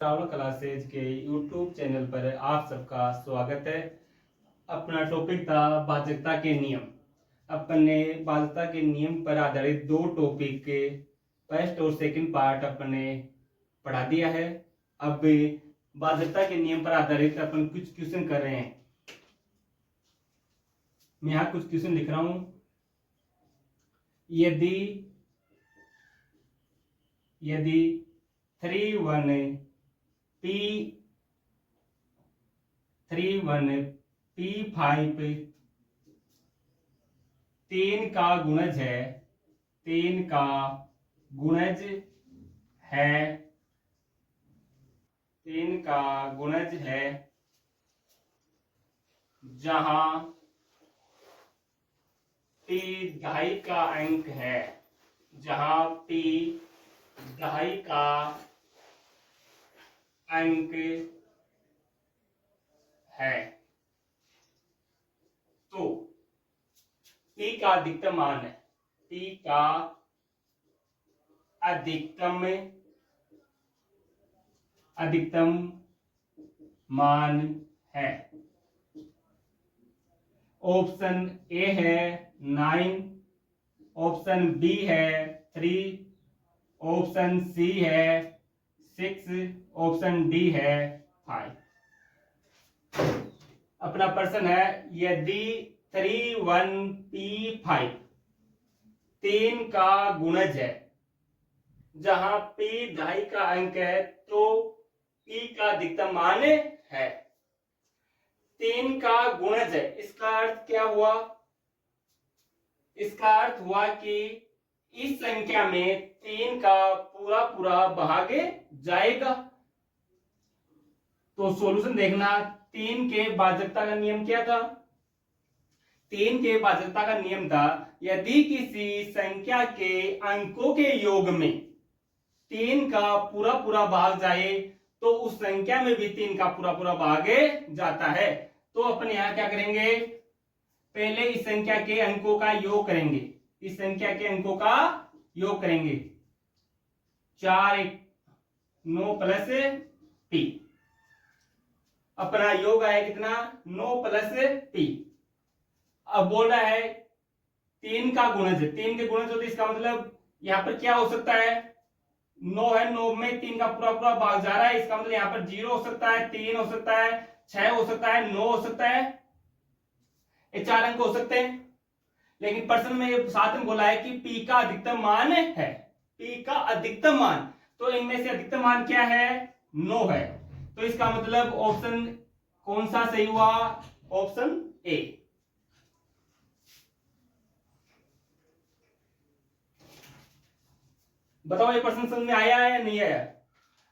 Travel classes के YouTube channel पर आप सबका स्वागत है। अपना टॉपिक था बाध्यता के नियम। अपन ने बाध्यता के नियम पर आधारित दो टॉपिक के फर्स्ट और सेकंड पार्ट अपने पढ़ा दिया है। अब बाध्यता के नियम पर आधारित अपन कुछ क्वेश्चन कर रहे हैं। मैं यहाँ कुछ क्वेश्चन लिख रहा हूं। यदि 31P5 3 का गुणज है जहां P दहाई का अंक है, तो P का अधिकतम मान है। ऑप्शन ए है 9, ऑप्शन बी है 3, ऑप्शन सी है 6, ऑप्शन डी है 5। अपना प्रश्न है, यदि 31P5 3 का गुणज है जहां P दहाई का अंक है, तो P का अधिकतम मान है। 3 का गुणज है, इसका अर्थ क्या हुआ? इसका अर्थ हुआ कि इस संख्या में 3 का पूरा भाग जाएगा। तो सॉल्यूशन देखना। 3 के भाजकता का नियम क्या था? 3 के भाजकता का नियम था, यदि किसी संख्या के अंकों के योग में 3 का पूरा भाग जाए तो उस संख्या में भी 3 का पूरा भाग जाता है। तो अपन यहां क्या करेंगे? पहले इस संख्या के अंकों का योग करेंगे। 4 1 9 प्लस P। अपना योग आया कितना? 9 प्लस P। अब बोल रहा है 3 का गुणज, 3 के गुणज होते, इसका मतलब यहां पर क्या हो सकता है? 9 है, 9 में 3 का पूरा भाग जा रहा है, इसका मतलब यहां पर 0 हो सकता है, 3 हो सकता है, 6 हो सकता है, 9 हो सकता है। ये 4 अंक हो सकते हैं। लेकिन प्रश्न में साथ में बोला है कि P का अधिकतम मान है। P का अधिकतम मान, तो इनमें से अधिकतम मान क्या है? 9 है। तो इसका मतलब ऑप्शन कौन सा सही हुआ? Option A. बताओ ये प्रश्न समझ में आया है या नहीं आया?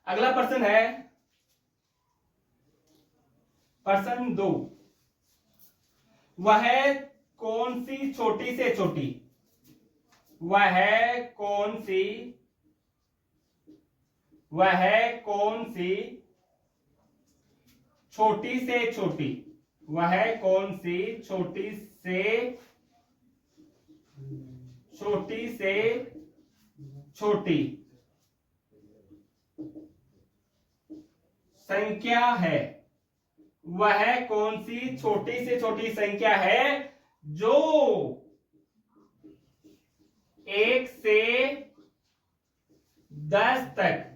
अगला प्रश्न है प्रश्न 2। वह कौन सी छोटी से छोटी संख्या है? वह कौन सी छोटी से छोटी संख्या है जो 1 से 10 तक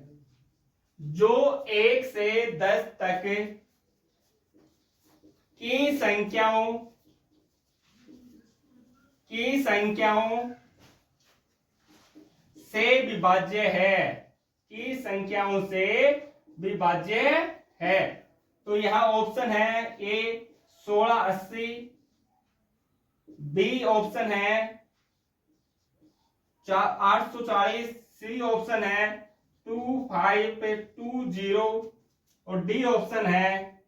की संख्याओं से विभाज्य है। तो यहां ऑप्शन है ए 1680, बी ऑप्शन है 840, सी ऑप्शन है 2520 और डी ऑप्शन है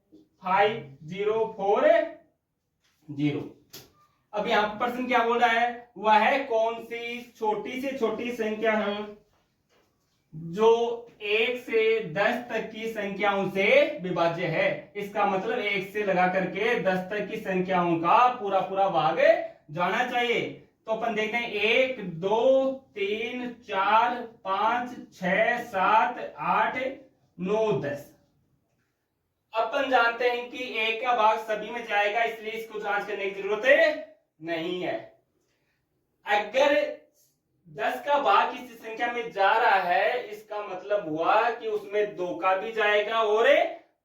5040। अब यहां पर प्रश्न क्या बोल रहा है? वह कौन सी छोटी से छोटी संख्या है जो 1 से 10 तक की संख्याओं से विभाज्य है। इसका मतलब 1 से लगा करके 10 तक की संख्याओं का पूरा भाग जाना चाहिए। तो अपन देखते हैं 1 2 3 4 5 6 7 8 9 10। अपन जानते हैं कि एक का भाग सभी में जाएगा, इसलिए इसको जांच करने की जरूरत नहीं है। अगर 10 का भाग किसी संख्या में जा रहा है, इसका मतलब हुआ कि उसमें 2 का भी जाएगा और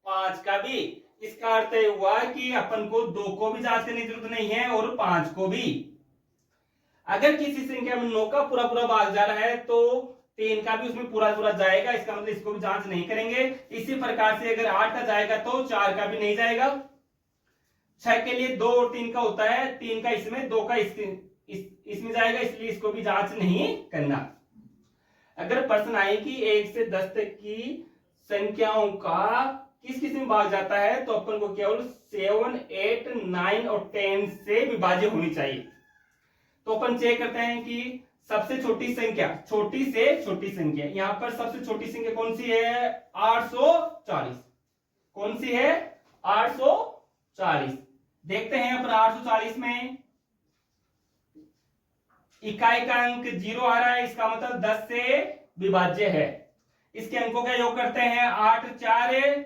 5 का भी। इसका अर्थ हुआ कि अपन को 2 को भी जांच करने की जरूरत नहीं है और 5 को भी। अगर किसी संख्या में 9 का पूरा पूरा भाग जा रहा है तो 3 का भी उसमें पूरा पूरा जाएगा, इसका मतलब इसको भी जांच नहीं करेंगे। इसी प्रकार से अगर 8 का जाएगा तो 4 का भी नहीं जाएगा। 6 के लिए 2 और 3 का होता है, 3 का इसमें, 2 का इसमें जाएगा, इसलिए इसको भी जांच नहीं करना। अगर प्रश्न आए कि 1 से 10 तक की संख्याओं का किस किस में भाग जाता है, तो अपन को केवल 7 8 9 और 10 से विभाज्य होनी चाहिए। तो अपन चेक करते हैं कि सबसे छोटी संख्या, छोटी से छोटी संख्या, यहां पर सबसे छोटी संख्या कौन सी है? 840। कौन सी है? 840। देखते हैं यहाँ पर 840 में इकाई का अंक 0 आ रहा है, इसका मतलब 10 से विभाज्य है। इसके अंकों का योग करते हैं, 8 4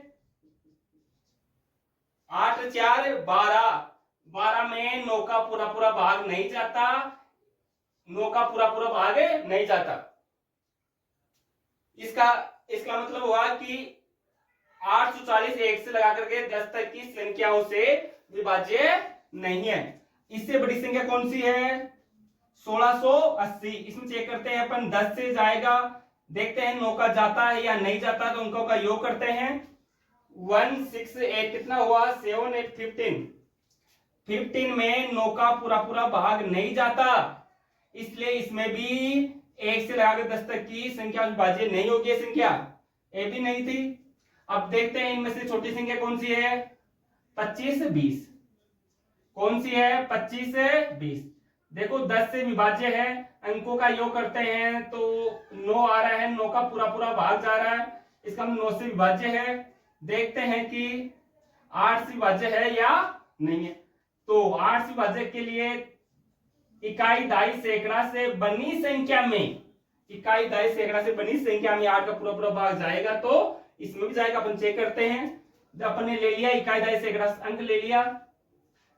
12। 12 में 9 का पूरा पूरा भाग नहीं जाता, 9 का पूरा पूरा भाग नहीं जाता। इसका मतलब हुआ कि 840 1 से लगा करके 10 तक की संख्याओं से विभाज्य नहीं है। इससे बड़ी संख्या कौन सी है? 1680। इसमें चेक करते हैं अपन, 10 से जाएगा, देखते हैं 9 का जाता है या नहीं जाता, तो अंकों का योग करते हैं। 1 6 8 कितना हुआ? 7 8 15। 15 में 9 का पूरा पूरा भाग नहीं जाता, इसलिए इसमें भी 1 से लगाकर 10 तक की संख्या विभाज्य नहीं होगी। ये संख्या ए भी नहीं थी। अब देखते हैं इनमें से छोटी संख्या कौन सी है? 25 20। कौन सी है? 25 20। देखो 10 से विभाज्य है, अंकों का योग करते हैं तो 9 आ रहा है, 9 का पूरा पूरा भाग जा रहा है, इसका 9 से विभाज्य है। देखते हैं कि 8 से विभाज्य है या नहीं है। तो 8 से विभाज्य के लिए इकाई दाई सैकड़ा से बनी संख्या में, इकाई दाई सैकड़ा से बनी संख्या में 8 का पूरा पूरा भाग जाएगा, तो इसमें भी जाएगा। अपन चेक करते हैं, जब अपन ने ले लिया इकाई दाई सैकड़ा अंक ले लिया,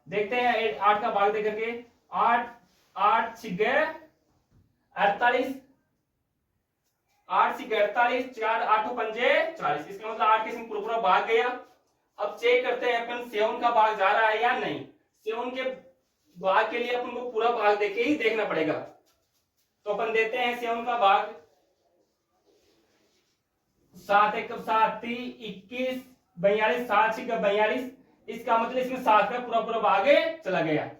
देखते हैं 8 का भाग देकर के, 8 8 6 48, 8 6 48, 4 8 5 40। इसका मतलब 8 के इसमें पूरा पूरा भाग गया। अब चेक करते हैं अपन 7 का भाग जा रहा है या नहीं। 7 के भाग के लिए अपन को पूरा भाग देके ही देखना पड़ेगा। तो अपन देते हैं 7 का भाग, 7 1 7 21 42, 7 6 42। इसका मतलब इसमें 7 का पूरा पूरा भाग चला गया।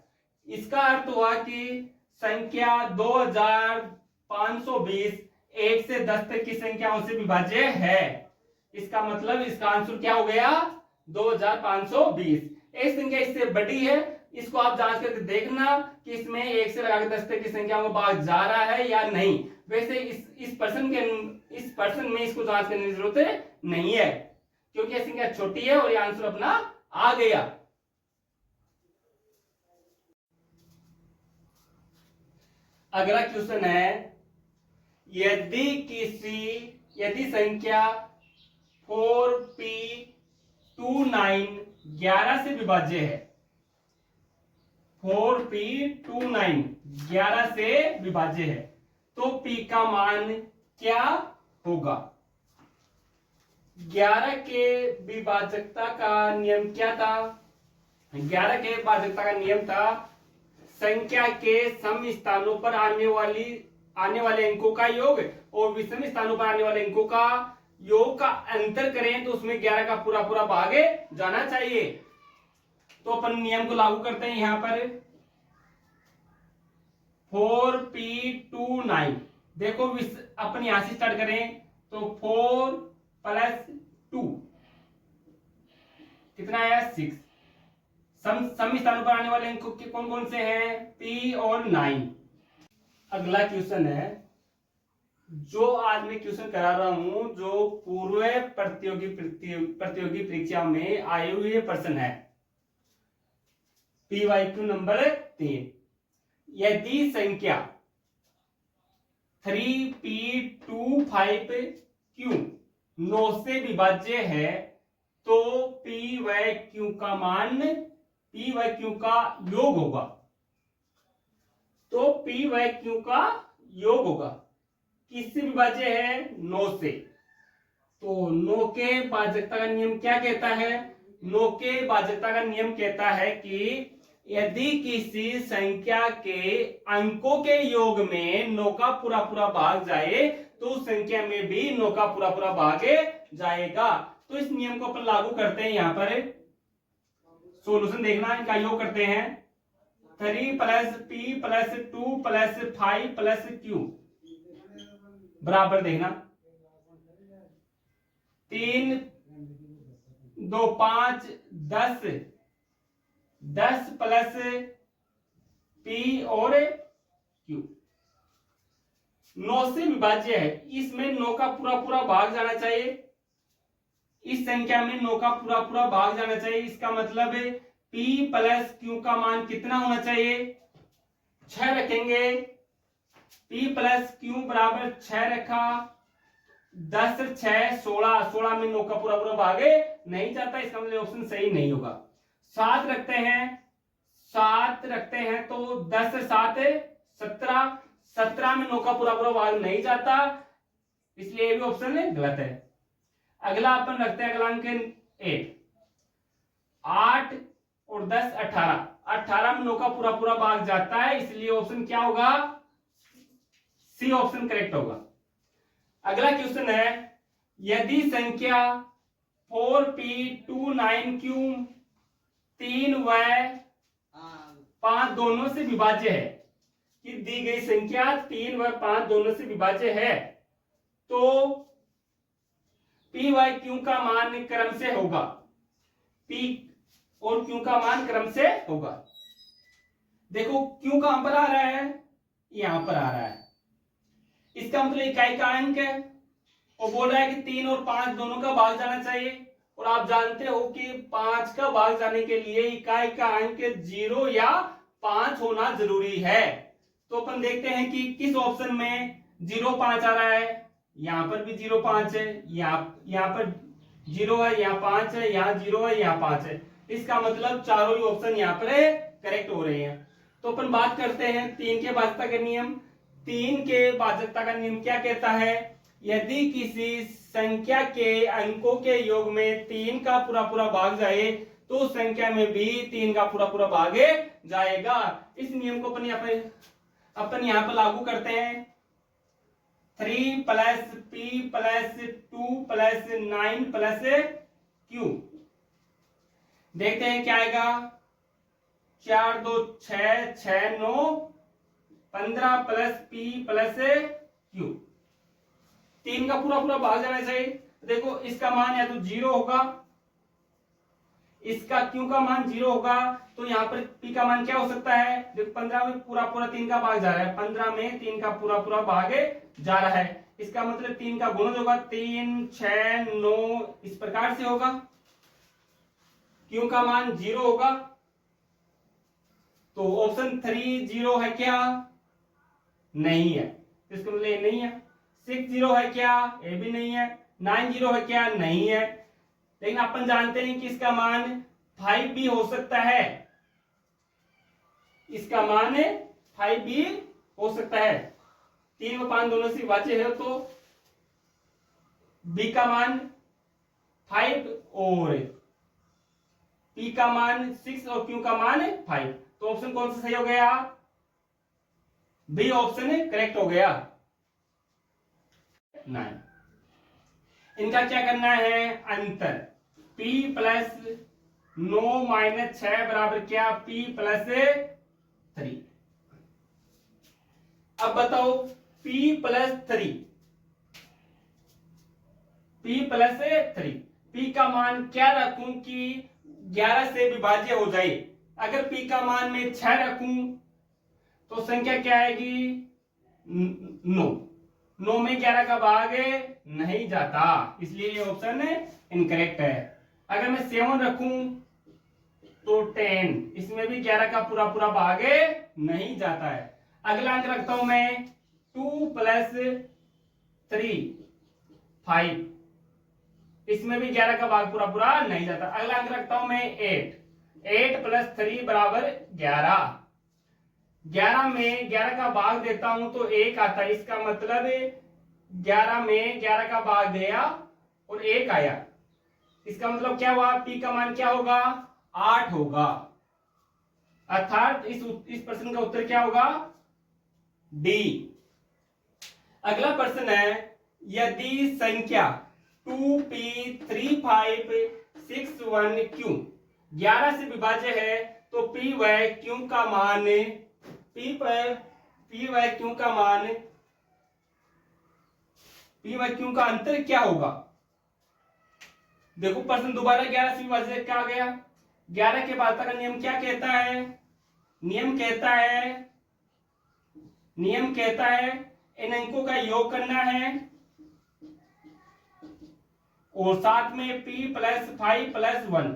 इसका अर्थ हुआ कि संख्या 2520 1 से 10 तक की संख्याओं से विभाज्य है। इसका मतलब इसका आंसर क्या हो गया? 2520। एक संख्या इससे बड़ी है, इसको आप जांच करके देखना कि इसमें 1 से लगाकर 10 तक की संख्याओं का भाग जा रहा है या नहीं। वैसे इस प्रश्न में इसको जांच करने की जरूरत नहीं है, क्योंकि यह संख्या छोटी है और ये आंसर अपना आ गया। अगला क्वेश्चन है, यदि संख्या 4p29 11 से विभाज्य है, 4p29 11 से विभाज्य है, तो p का मान क्या होगा? 11 के विभाजकता का नियम क्या था? 11 के विभाजकता का नियम था, संख्या के सम स्थानों पर आने वाले अंकों का योग और विषम स्थानों पर आने वाले अंकों का योग का अंतर करें तो उसमें 11 का पूरा पूरा भाग जाना चाहिए। तो अपन नियम को लागू करते हैं यहां पर। 4p29, देखो अपन यहां से स्टार्ट करें तो 4 + 2 कितना आया? 6। सम स्थानों पर आने वाले अंक कौन कौन से हैं? p और 9। अगला क्वेश्चन है, जो आज मैं क्वेश्चन करा रहा हूं, जो पूर्व प्रतियोगी परीक्षा में आए हुए प्रश्न है, PYQ नंबर 3। यदि संख्या 3p25q 9 से विभाज्य है तो P व Q का मान P व Q का योग होगा। तो P व Q का योग होगा। किससे विभाज्य है? 9 से। तो 9 के भाजकता का नियम क्या कहता है? 9 के भाजकता का नियम कहता है कि यदि किसी संख्या के अंकों के योग में 9 का पूरा पूरा भाग जाए तो उस संख्या में भी 9 का पूरा पूरा भाग जाएगा। तो इस नियम को अपन लागू करते हैं। यहां पर सॉल्यूशन देखना, इनका योग करते हैं। 3 plus P plus 2 plus 5 plus Q बराबर देखना 3 2 5 10 10 प्लस P और Q 9 से विभाज्य है। इसमें 9 का पूरा पूरा भाग जाना चाहिए। इस संख्या में 9 का पूरा पूरा भाग जाना चाहिए। इसका मतलब है P प्लस Q का मान कितना होना चाहिए? 6 रखेंगे। P प्लस Q बराबर 6 रखा, 10 6 16, 16 में 9 का पूरा पूरा भाग नहीं जाता। इसका मतलब ऑप्शन सही नहीं होगा। 7 रखते हैं, 7 रखते हैं तो 10 7 17, 17 में 9 का पूरा पूरा भाग नहीं जाता, इसलिए ये भी ऑप्शन गलत है। अगला अपन रखते हैं अगला अंक 8 और 10 18, 18 में 9 का पूरा पूरा भाग जाता है, इसलिए ऑप्शन क्या होगा? सी ऑप्शन करेक्ट होगा। अगला क्वेश्चन है, यदि संख्या 4p29q 3 व 5 दोनों से विभाज्य है, कि दी गई संख्या 3 व 5 दोनों से विभाज्य है, तो P व Q का मान क्रम से होगा। P और Q का मान क्रम से होगा। देखो Q कहां पर आ रहा है? यहां पर आ रहा है। इसका मतलब इकाई का अंक है और बोल रहा है कि 3 और 5 दोनों का भाग जाना चाहिए। और आप जानते हो कि 5 का भाग जाने के लिए इकाई का अंक 0 या 5 होना जरूरी है। तो अपन देखते हैं कि किस ऑप्शन में 0 5 आ रहा है। यहां पर भी 0 5 है, यहाँ पर 0 है, यहाँ 5 है, यहाँ 0 है, यहाँ 5 है। इसका मतलब चारों ही ऑप्शन यहाँ पर करेक्ट हो रहे हैं। तो अपन बात करते हैं 3 के भाजकता का नियम। 3 के भाजकता का नियम क्या कहता है? यदि किसी संख्या के अंकों के योग में 3 का पूरा पूरा भाग जाए तो उस संख्या में भी 3 का पूरा पूरा भाग जाएगा। इस नियम को अपन यहाँ पर लागू करते हैं। 3 plus P plus 2 plus 9 plus Q, देखते हैं क्या आएगा। 4 2 6 6 9 15 प्लस P प्लस Q, 3 का पूरा पूरा भाग जाना चाहिए। देखो इसका मान या तो 0 होगा, इसका Q का मान 0 होगा, तो यहाँ पर P का मान क्या हो सकता है? देखो 15 में पूरा पूरा 3 का भाग जा रहा है, 15 में 3 का पूरा पूरा भाग जा रहा है। इसका मतलब 3 का गुणज होगा 3 6 9, इस प्रकार से होगा। Q का मान 0 होगा, तो ऑप्शन 3 0 है क्या? नहीं है, इसका मतलब ये नहीं है। 6 0 है क्या? ये भी नहीं है। 9 0 है क्या? नहीं है। लेकिन अपन जानते हैं कि इसका मान 5 भी हो सकता है, इसका मान 5 भी हो सकता है। 3 व 5 दोनों से विभाज्य है तो B का मान 5 और P का मान 6 और Q का मान 5, तो ऑप्शन कौन सा सही हो गया? बी ऑप्शन करेक्ट हो गया। 9, इनका क्या करना है? अंतर। P प्लस 9 माइनस 6 बराबर क्या? P plus 3। अब बताओ P plus 3, P plus 3, P का मान क्या रखूं कि 11 से विभाज्य हो जाए? अगर P का मान मैं 6 रखूं तो संख्या क्या आएगी? 9। 9 में 11 का भाग नहीं जाता, इसलिए ये ऑप्शन इनकरेक्ट है। अगर मैं 7 रखूं तो 10, इसमें भी 11 का पूरा पूरा भाग नहीं जाता है। अगला अंक रखता हूं मैं 2 प्लस 3 5, इसमें भी 11 का भाग पूरा पूरा नहीं जाता। अगला अंक रखता हूं मैं 8। 8 प्लस 3 बराबर 11। 11 में 11 का भाग देता हूं तो 1 आता है, इसका मतलब 11 में 11 का भाग दिया और 1 आया, इसका मतलब क्या हुआ, पी का मान क्या होगा, 8 होगा। अर्थात इस प्रश्न का उत्तर क्या होगा, डी। अगला प्रश्न है, यदि संख्या 2p3561q 11 से विभाज्य है तो p व q का मान p व q का मान p व q का अंतर क्या होगा। देखो प्रश्न दोबारा 11 से विभाज्य क्या आ गया, 11 के बाद का नियम क्या कहता है, नियम कहता है इन अंकों का योग करना है और साथ में p प्लस 5 प्लस 1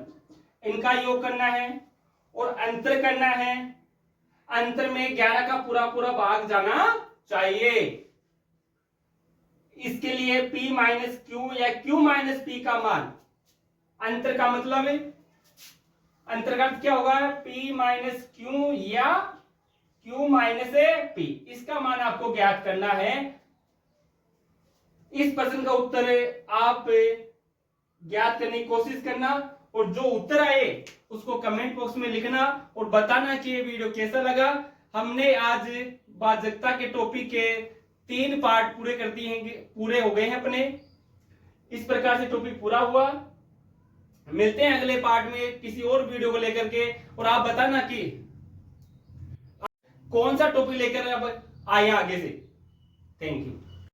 इनका योग करना है और अंतर करना है। अंतर में 11 का पूरा पूरा भाग जाना चाहिए। इसके लिए p माइनस क्यू या q माइनस p का मान, अंतर का मतलब है अंतर का क्या होगा, p माइनस क्यू या q माइनस p, इसका मान आपको ज्ञात करना है। इस प्रश्न का उत्तर आप ज्ञात करने की कोशिश करना और जो उत्तर आए उसको कमेंट बॉक्स में लिखना और बताना कि ये वीडियो कैसा लगा। हमने आज बाध्यता के टॉपिक के 3 पार्ट पूरे हो गए हैं अपने। इस प्रकार से टॉपिक पूरा हुआ। मिलते हैं अगले पार्ट में किसी और वीडियो को लेकर के, और आप बताना कि कौन सा टॉपिक लेकर अब आए आगे से। Thank you.